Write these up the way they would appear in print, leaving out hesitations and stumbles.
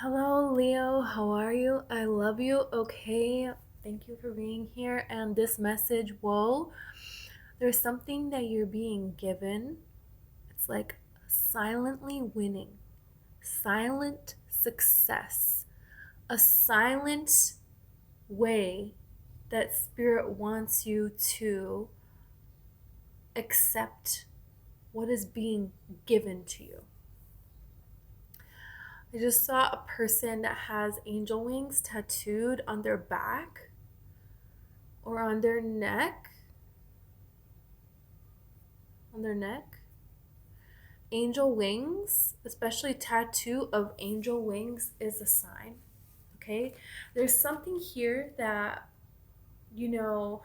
Hello, Leo. How are you? I love you. Okay. Thank you for being here. And this message, whoa, there's something that you're being given. It's like silently winning, silent success, a silent way that Spirit wants you to accept what is being given to you. I just saw a person that has angel wings tattooed on their back or on their neck. On their neck. Angel wings, especially tattoo of angel wings, is a sign. Okay? There's something here that, you're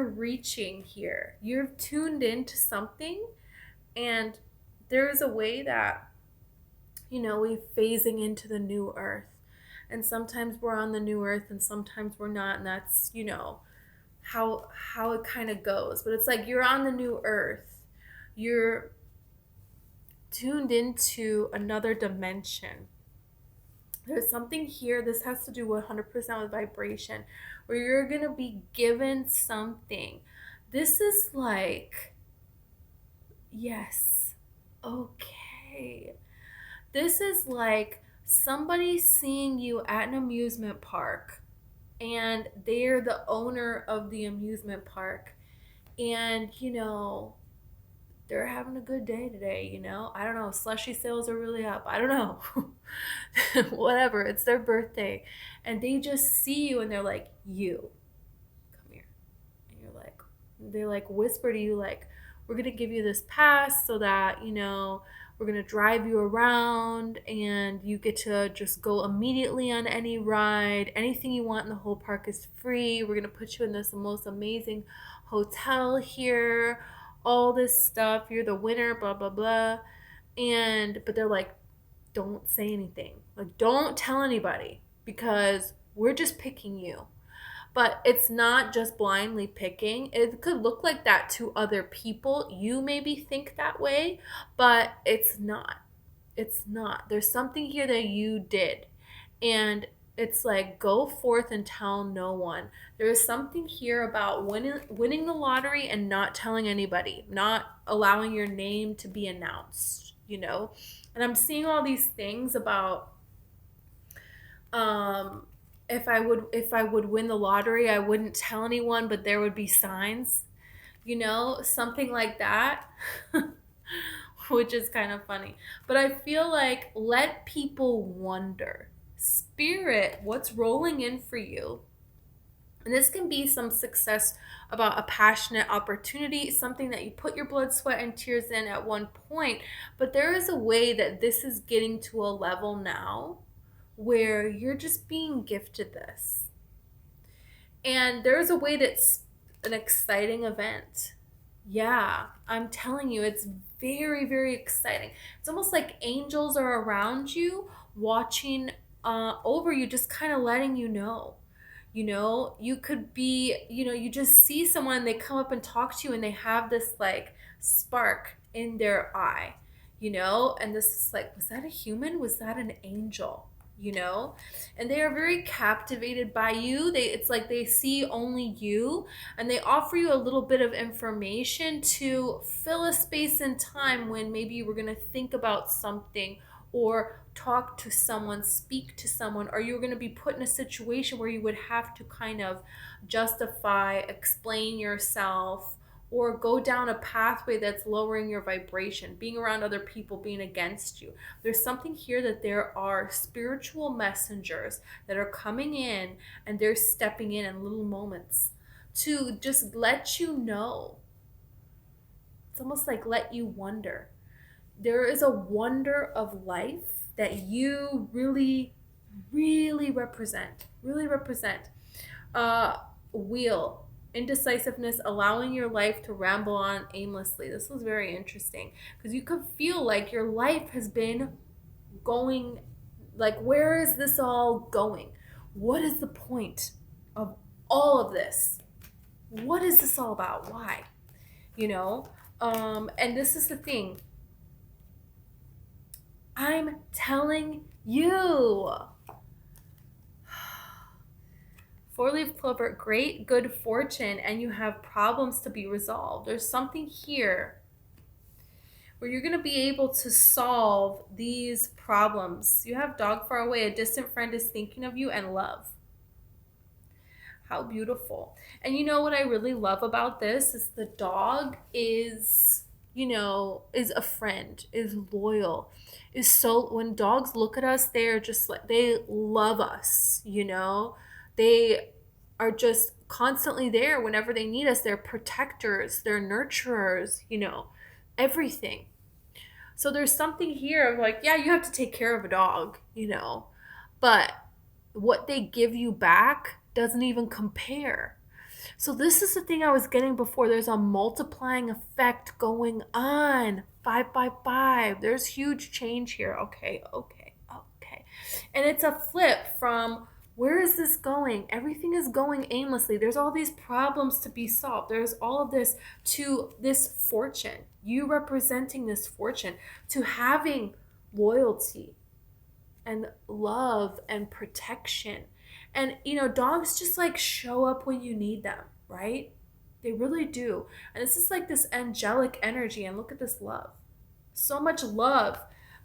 reaching here. You're tuned into something, and there is a way that we're phasing into the new earth. And sometimes we're on the new earth and sometimes we're not, and that's, how it kind of goes. But it's like you're on the new earth. You're tuned into another dimension. There's something here, this has to do 100% with vibration, where you're going to be given something. This is like, yes, okay. This is like somebody seeing you at an amusement park and they're the owner of the amusement park, and they're having a good day today. I don't know, slushy sales are really up, I don't know. Whatever, it's their birthday, and they just see you and they're like, you come here. And they like whisper to you, like, we're gonna give you this pass so that we're gonna drive you around and you get to just go immediately on any ride. Anything you want in the whole park is free. We're gonna put you in this most amazing hotel here, all this stuff. You're the winner, blah blah blah. But they're like, don't say anything. Like, don't tell anybody because we're just picking you. But it's not just blindly picking. It could look like that to other people. You maybe think that way, but it's not. It's not. There's something here that you did. And it's like, go forth and tell no one. There is something here about winning the lottery and not telling anybody, not allowing your name to be announced. And I'm seeing all these things about if I would win the lottery, I wouldn't tell anyone, but there would be signs, something like that. Which is kind of funny. But I feel like, let people wonder. Spirit, what's rolling in for you? And this can be some success about a passionate opportunity, something that you put your blood, sweat, and tears in at one point. But there is a way that this is getting to a level now where you're just being gifted this. And there's a way that's an exciting event. Yeah, I'm telling you, it's very, very exciting. It's almost like angels are around you, watching over you, just kind of letting you know. You could be, you just see someone, they come up and talk to you, and they have this like spark in their eye, and this is like, was that a human? Was that an angel? And they are very captivated by you. It's like they see only you, and they offer you a little bit of information to fill a space in time when maybe you were going to think about something or talk to someone, speak to someone, or you were going to be put in a situation where you would have to kind of justify, explain yourself, or go down a pathway that's lowering your vibration, being around other people being against you. There's something here that there are spiritual messengers that are coming in, and they're stepping in little moments to just let you know. It's almost like let you wonder. There is a wonder of life that you really, really represent. Really represent. Wheel. Indecisiveness, allowing your life to ramble on aimlessly. This was very interesting because you could feel like your life has been going, like, where is this all going? What is the point of all of this? What is this all about? Why? And this is the thing. I'm telling you. Four-leaf clover, great good fortune, and you have problems to be resolved. There's something here where you're going to be able to solve these problems. You have dog far away, a distant friend is thinking of you, and love. How beautiful. And you know what I really love about this is the dog is, is a friend, is loyal, is so, when dogs look at us, they're just like, they love us, They are just constantly there whenever they need us. They're protectors, they're nurturers, everything. So there's something here of like, yeah, you have to take care of a dog, but what they give you back doesn't even compare. So this is the thing I was getting before. There's a multiplying effect going on. 5 by 5. There's huge change here. Okay. And it's a flip from, where is this going? Everything is going aimlessly. There's all these problems to be solved. There's all of this, to this fortune. You representing this fortune, to having loyalty and love and protection. And dogs just like show up when you need them, right? They really do. And this is like this angelic energy. And look at this love. So much love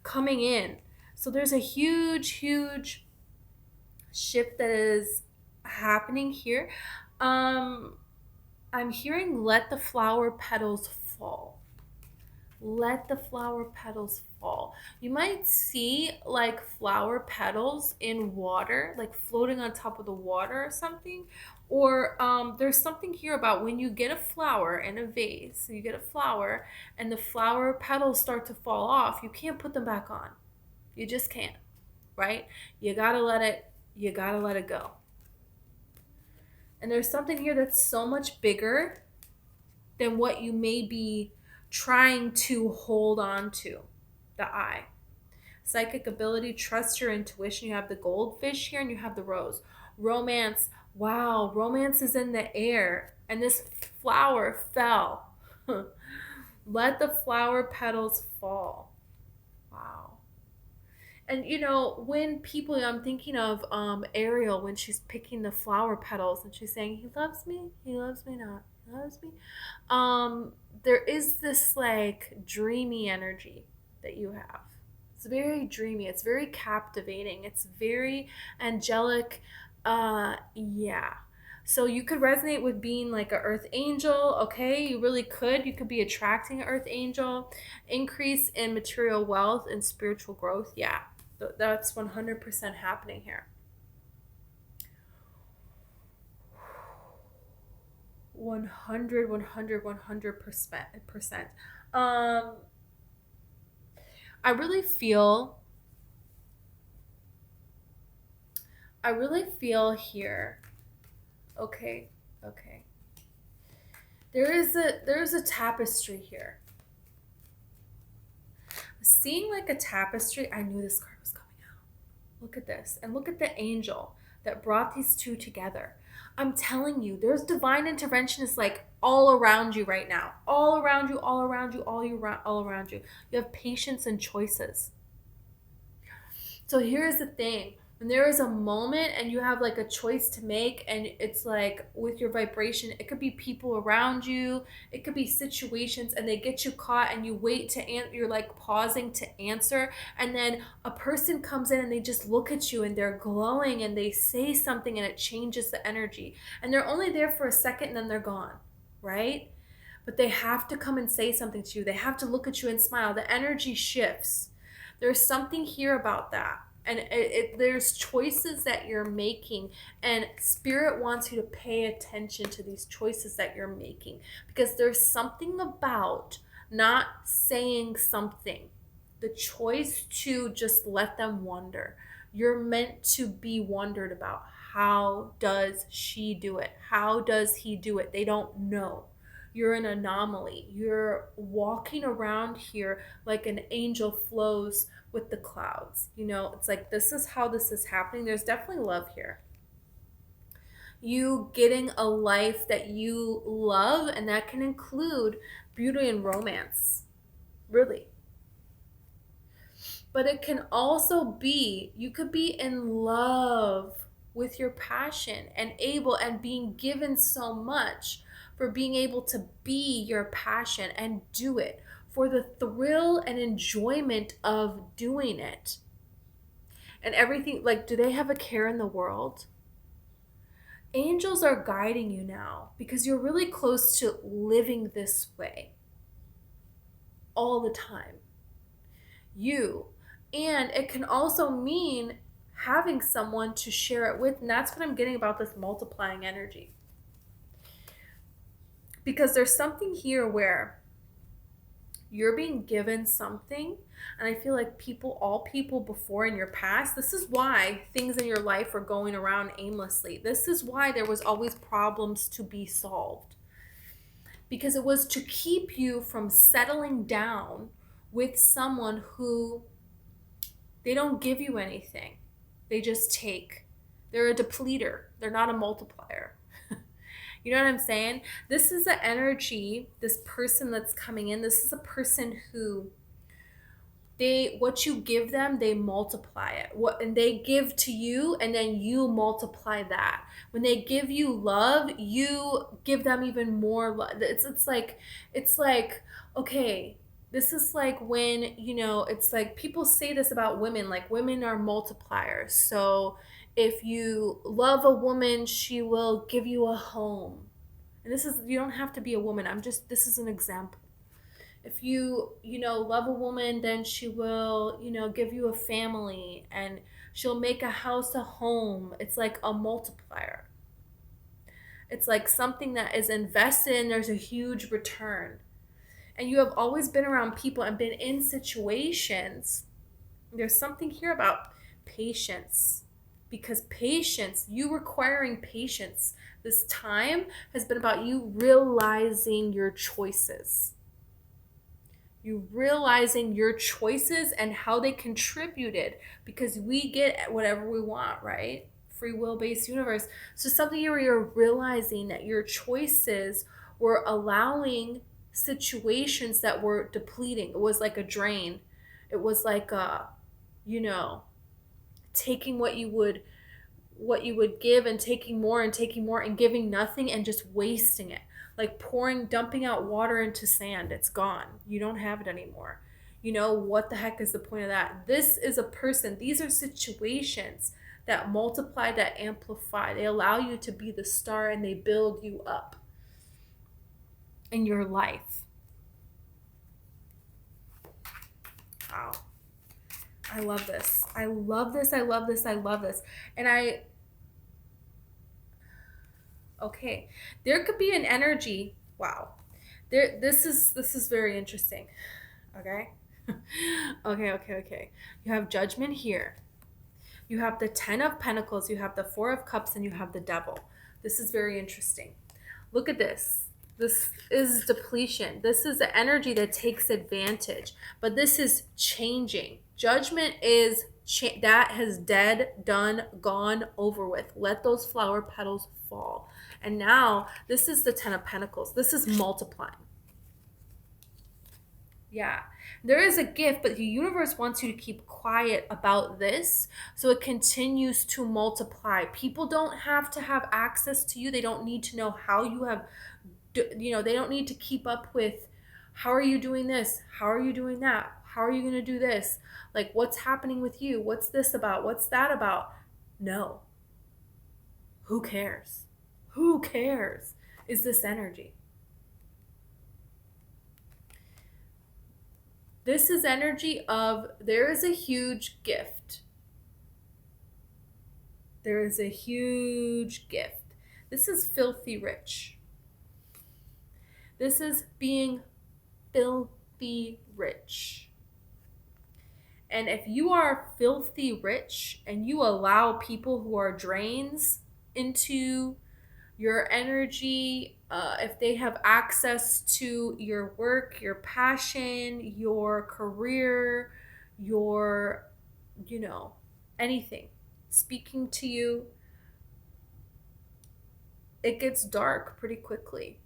coming in. So there's a huge shift that is happening here. I'm hearing, let the flower petals fall. Let the flower petals fall. You might see like flower petals in water, like floating on top of the water or something. Or there's something here about when you get a flower in a vase, so you get a flower and the flower petals start to fall off, you can't put them back on. You just can't, right? You gotta let it go. And there's something here that's so much bigger than what you may be trying to hold on to. The eye. Psychic ability, trust your intuition. You have the goldfish here and you have the rose. Romance. Wow, romance is in the air. And this flower fell. Let the flower petals fall. Wow. And when people, I'm thinking of Ariel when she's picking the flower petals and she's saying, he loves me not, he loves me. There is this like dreamy energy that you have. It's very dreamy, it's very captivating, it's very angelic. Yeah. So you could resonate with being like an earth angel, okay? You really could. You could be attracting an earth angel. Increase in material wealth and spiritual growth. Yeah, that's 100% happening here. 100%. I really feel here. Okay. There is a tapestry here. Seeing like a tapestry, I knew this card was coming out. Look at this, and look at the angel that brought these two together. I'm telling you, there's divine intervention is like all around you right now. All around you. You have patience and choices. So here's the thing. When there is a moment and you have like a choice to make, and it's like with your vibration, it could be people around you, it could be situations, and they get you caught and you wait to you're like pausing to answer, and then a person comes in and they just look at you and they're glowing and they say something and it changes the energy, and they're only there for a second and then they're gone, right? But they have to come and say something to you. They have to look at you and smile. The energy shifts. There's something here about that. And there's choices that you're making, and Spirit wants you to pay attention to these choices that you're making, because there's something about not saying something, the choice to just let them wonder. You're meant to be wondered about. How does she do it? How does he do it? They don't know. You're an anomaly. You're walking around here like an angel flows with the clouds. It's like, this is how this is happening. There's definitely love here. You getting a life that you love, and that can include beauty and romance. Really. But it can also be, you could be in love with your passion and able and being given so much for being able to be your passion and do it for the thrill and enjoyment of doing it. And everything, like, do they have a care in the world? Angels are guiding you now because you're really close to living this way all the time. You. And it can also mean having someone to share it with. And that's what I'm getting about this multiplying energy. Because there's something here where you're being given something, and I feel like all people before in your past, this is why things in your life are going around aimlessly. This is why there was always problems to be solved, because it was to keep you from settling down with someone who, they don't give you anything, they just take. They're a depleter, they're not a multiplier. You know what I'm saying? This is the energy, this person that's coming in. This is a person who, what you give them, they multiply it. And they give to you, and then you multiply that. When they give you love, you give them even more love. It's like, okay, this is like when, it's like people say this about women, like women are multipliers. So if you love a woman, she will give you a home. And you don't have to be a woman. This is an example. If you love a woman, then she will, give you a family, and she'll make a house a home. It's like a multiplier. It's like something that is invested in, there's a huge return. And you have always been around people and been in situations. There's something here about patience, because patience, you requiring patience this time has been about you realizing your choices. You realizing your choices and how they contributed, because we get whatever we want, right? Free will based universe. So something where you're realizing that your choices were allowing situations that were depleting. It was like a drain. It was like taking what you would give and taking more and giving nothing and just wasting it. Like dumping out water into sand. It's gone. You don't have it anymore. What the heck is the point of that? This is a person. These are situations that multiply, that amplify. They allow you to be the star, and they build you up in your life. Wow. I love this. I love this. I love this. I love this. And okay, there could be an energy. Wow. This is very interesting. Okay? Okay. You have Judgment here. You have the 10 of Pentacles, you have the 4 of Cups, and you have the Devil. This is very interesting. Look at this. This is depletion. This is the energy that takes advantage. But this is changing. Judgment is that has dead, done, gone, over with. Let those flower petals fall. And now this is the 10 of Pentacles. This is multiplying. Yeah, there is a gift, but the universe wants you to keep quiet about this so it continues to multiply. People don't have to have access to you. They don't need to know how you have, they don't need to keep up with how are you doing this? How are you doing that? How are you going to do this? Like, what's happening with you? What's this about? What's that about? No. Who cares? Who cares? Is this energy? This is energy of there is a huge gift. There is a huge gift. This is filthy rich. This is being filthy rich. And if you are filthy rich and you allow people who are drains into your energy, if they have access to your work, your passion, your career, your, anything, speaking to you, it gets dark pretty quickly,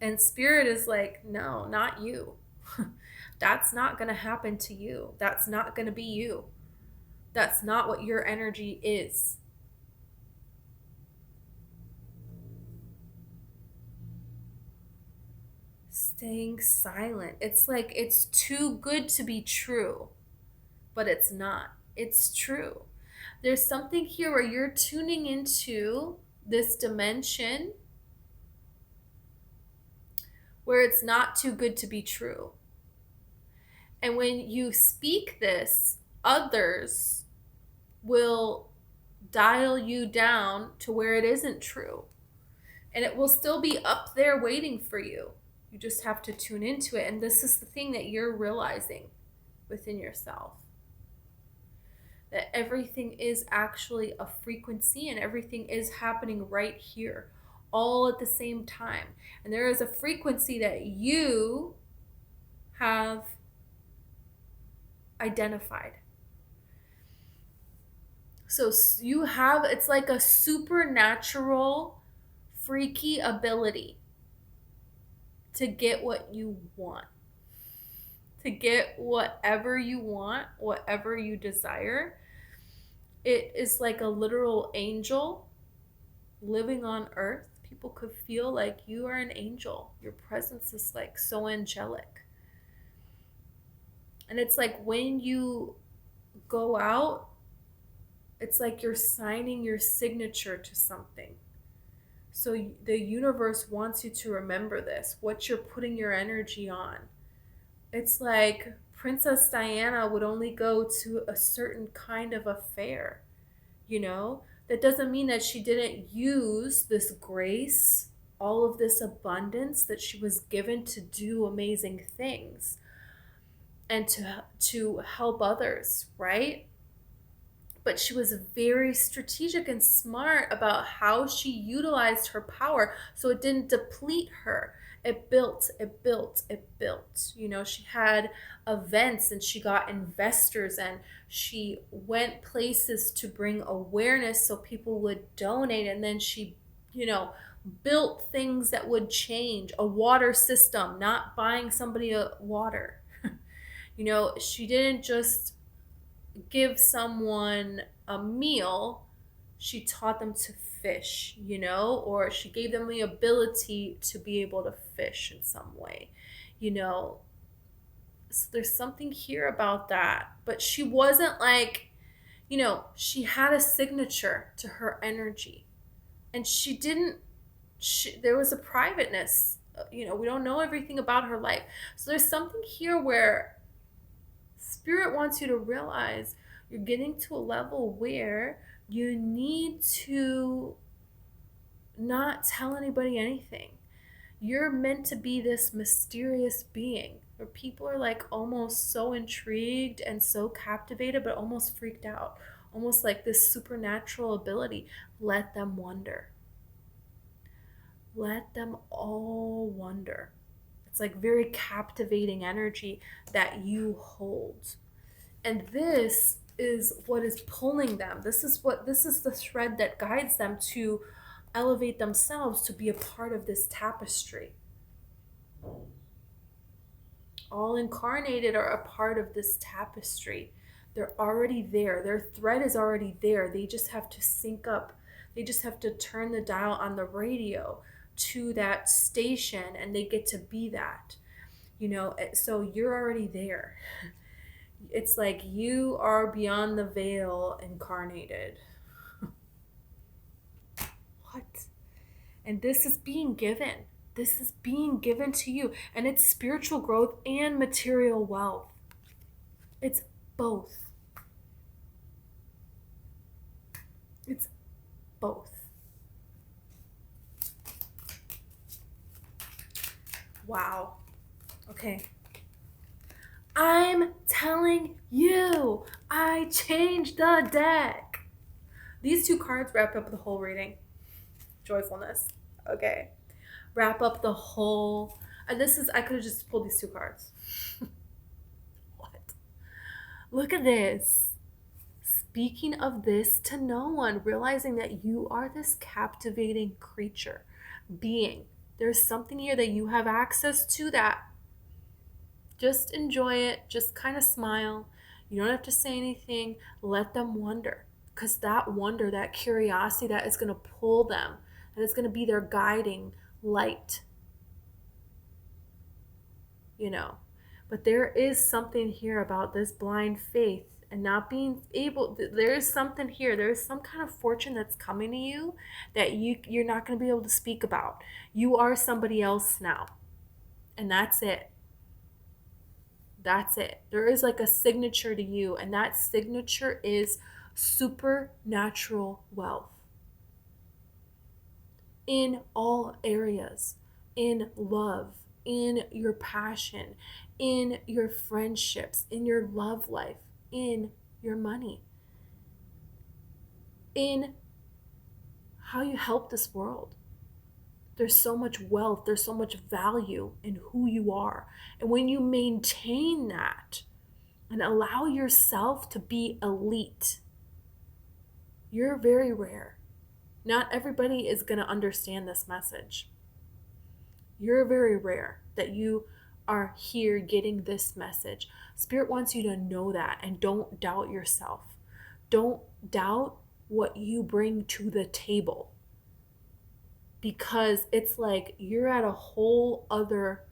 And Spirit is like, no, not you. That's not going to happen to you. That's not going to be you. That's not what your energy is. Staying silent. It's like it's too good to be true, but it's not. It's true. There's something here where you're tuning into this dimension where it's not too good to be true. And when you speak this, others will dial you down to where it isn't true. And it will still be up there waiting for you. You just have to tune into it. And this is the thing that you're realizing within yourself. That everything is actually a frequency and everything is happening right here, all at the same time. And there is a frequency that you have identified. So you have, it's like a supernatural, freaky ability to get what you want. To get whatever you want, whatever you desire. It is like a literal angel living on earth. People could feel like you are an angel. Your presence is like so angelic. And it's like when you go out, it's like you're signing your signature to something. So the universe wants you to remember this, what you're putting your energy on. It's like Princess Diana would only go to a certain kind of affair, you know? That doesn't mean that she didn't use this grace, all of this abundance that she was given to do amazing things and to help others, right? But she was very strategic and smart about how she utilized her power so it didn't deplete her. It built. You know, she had events and she got investors and she went places to bring awareness so people would donate. And then she, you know, built things that would change a water system, not buying somebody a water. You know, she didn't just give someone a meal, she taught them to fish, you know, or she gave them the ability to be able to fish in some way, you know. So there's something here about that. But she wasn't like, you know, she had a signature to her energy. And there was a privateness, you know, we don't know everything about her life. So there's something here where Spirit wants you to realize you're getting to a level where you need to not tell anybody anything. You're meant to be this mysterious being where people are like almost so intrigued and so captivated, but almost freaked out. Almost like this supernatural ability. Let them wonder. Let them all wonder. It's like very captivating energy that you hold. And this is what is pulling them. This is the thread that guides them to elevate themselves to be a part of this tapestry. All incarnated are a part of this tapestry. They're already there. Their thread is already there. They just have to sync up. They just have to turn the dial on the radio to that station and they get to be that. You know, so you're already there. It's like you are beyond the veil incarnated. What? And this is being given. This is being given to you. And it's spiritual growth and material wealth. It's both. It's both. Wow. Okay. I'm telling you, I changed the deck. These two cards wrap up the whole reading. Joyfulness. Okay. Wrap up the whole. And this is, I could have just pulled these two cards. What? Look at this. Speaking of this to no one, realizing that you are this captivating creature, being. There's something here that you have access to that Just enjoy it. Just kind of smile. You don't have to say anything. Let them wonder. Because that wonder, that curiosity, that is going to pull them. And it's going to be their guiding light. You know. But there is something here about this blind faith and not being able, there is something here. There is some kind of fortune that's coming to you that you're not going to be able to speak about. You are somebody else now. And that's it. That's it. There is like a signature to you, and that signature is supernatural wealth in all areas, in love, in your passion, in your friendships, in your love life, in your money, in how you help this world. There's so much wealth, there's so much value in who you are. And when you maintain that and allow yourself to be elite, you're very rare. Not everybody is going to understand this message. You're very rare that you are here getting this message. Spirit wants you to know that, and don't doubt yourself. Don't doubt what you bring to the table. Because it's like you're at a whole other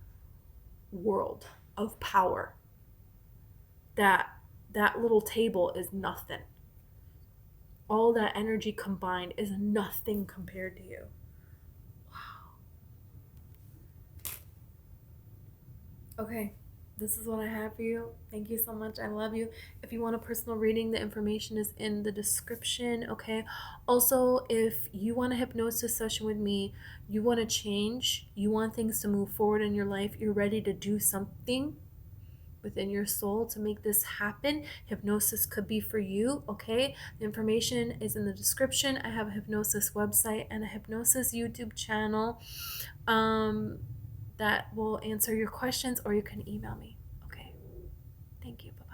world of power. That little table is nothing. All that energy combined is nothing compared to you. Wow. Okay, this is what I have for you. Thank you so much. I love you. If you want a personal reading, the information is in the description, okay? Also, if you want a hypnosis session with me, you want to change, you want things to move forward in your life, you're ready to do something within your soul to make this happen, hypnosis could be for you, okay? The information is in the description. I have a hypnosis website and a hypnosis YouTube channel that will answer your questions, or you can email me, okay? Thank you. Bye.